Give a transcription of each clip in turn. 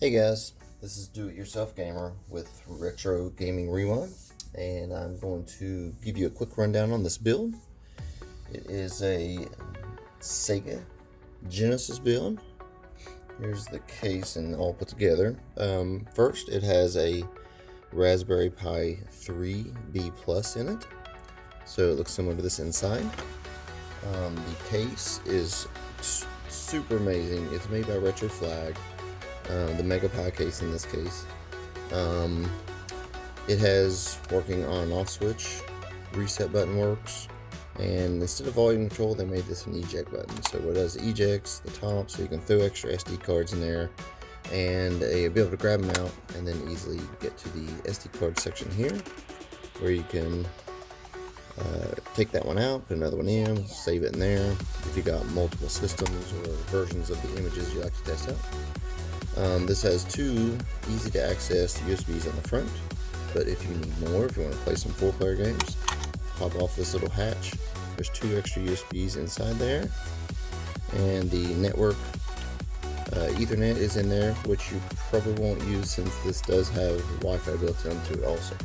Hey guys, this is Do It Yourself Gamer with Retro Gaming Rewind, and I'm going to give you a quick rundown on this build. It is a Sega Genesis build. Here's the case and all put together. First, it has a Raspberry Pi 3B Plus in it, so it looks similar to this inside. The case is super amazing. It's made by Retro Flag. The Mega Pi case in this case. It has working on and off switch, reset button works, and instead of volume control, they made this an eject button. So what it does, ejects the top, so you can throw extra SD cards in there, and you'll be able to grab them out and then easily get to the SD card section here, where you can take that one out, put another one in, save it in there. If you got multiple systems or versions of the images you like to test out. This has two easy to access USBs on the front, but if you need more, if you want to play some 4-player games, pop off this little hatch. There's two extra USBs inside there, and the network Ethernet is in there, which you probably won't use since this does have Wi-Fi built into it also.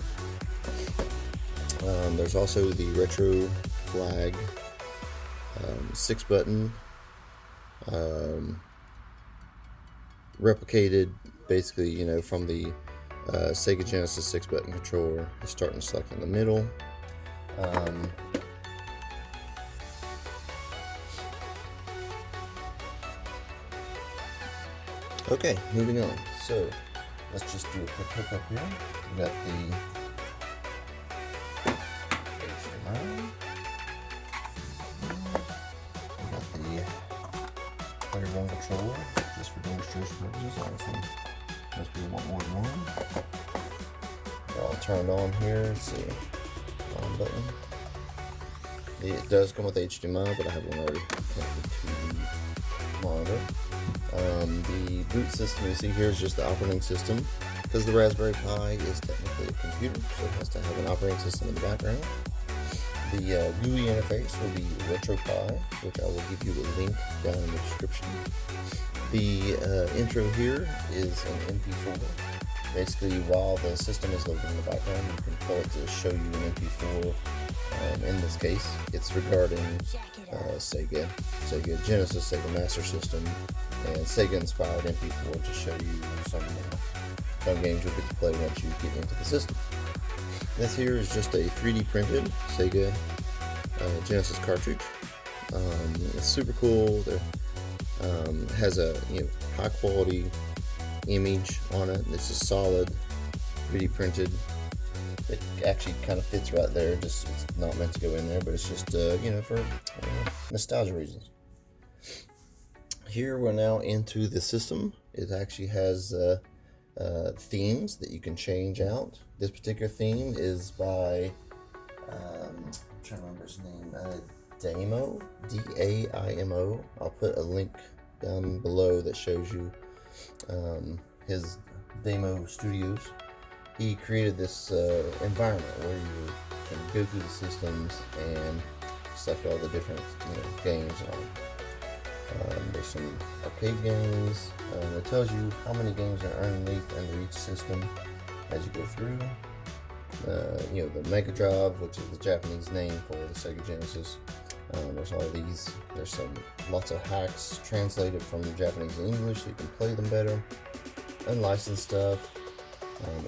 There's also the Retro Flag 6-button replicated, basically, from the Sega Genesis 6-button controller. You start and select in the middle. Okay, moving on. So let's just do a quick hookup here. We got the HDMI. We got the player one controller, just for demonstration purposes. Obviously, most people want more than one. They're all turned on here. Let's see, on button. It does come with HDMI, but I have one already connected to the monitor. The boot system you see here is just the operating system, because the Raspberry Pi is technically a computer, so it has to have an operating system in the background. The GUI interface will be retropie, which I will give you a link down in the description. The intro here is an MP4. Basically, while the system is loading in the background, you can pull it to show you an MP4. In this case, it's regarding Sega Genesis, Sega Master System, and Sega-inspired MP4 to show you some fun games you'll get to play once you get into the system. This here is just a 3D printed Sega Genesis cartridge. It's super cool. It has a high quality image on it. It's a solid 3D printed. It actually kind of fits right there. Just it's not meant to go in there, but it's just for nostalgia reasons. Here we're now into the system. It actually has themes that you can change out. This particular theme is by I'm trying to remember his name. Daimo, Daimo. I'll put a link down below that shows you his Daimo Studios. He created this environment where you can go through the systems and select all the different games on. There's some arcade games. It tells you how many games are underneath under each system as you go through. The Mega Drive, which is the Japanese name for the Sega Genesis. There's all these. There's lots of hacks translated from Japanese to English so you can play them better. Unlicensed stuff.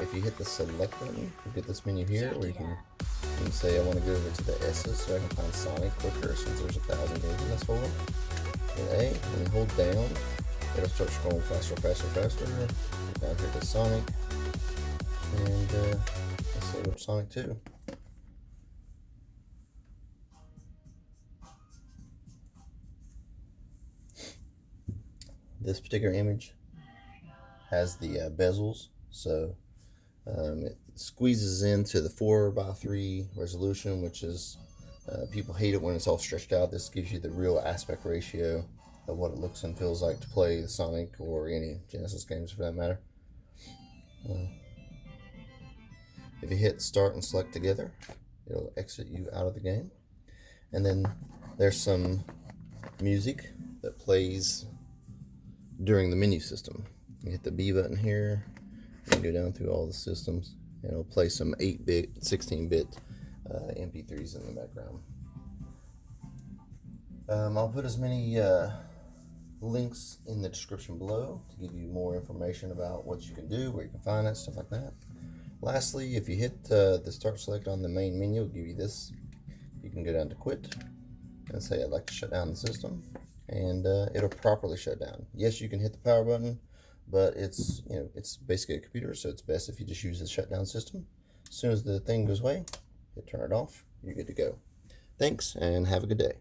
If you hit the select button, you get this menu here where you can say I want to go over to the S's so I can find Sonic quicker, since there's 1,000 games in this folder. Hit A, when you hold down, it'll start scrolling faster. Get down here to Sonic, and let's load up Sonic 2. This particular image has the bezels, so it squeezes into the 4:3 resolution, which is people hate it when it's all stretched out. This gives you the real aspect ratio of what it looks and feels like to play the Sonic or any Genesis games for that matter. If you hit start and select together, it'll exit you out of the game. And then there's some music that plays during the menu system. You hit the B button here, and go down through all the systems, and it'll play some 8-bit, 16-bit MP3s in the background. I'll put as many links in the description below to give you more information about what you can do, where you can find it, stuff like that. Lastly, if you hit the start select on the main menu, it'll give you this. You can go down to quit and say I'd like to shut down the system, and it'll properly shut down. Yes, you can hit the power button, but it's it's basically a computer, so it's best if you just use the shutdown system. As soon as the thing goes away, you turn it off, you're good to go. Thanks, and have a good day.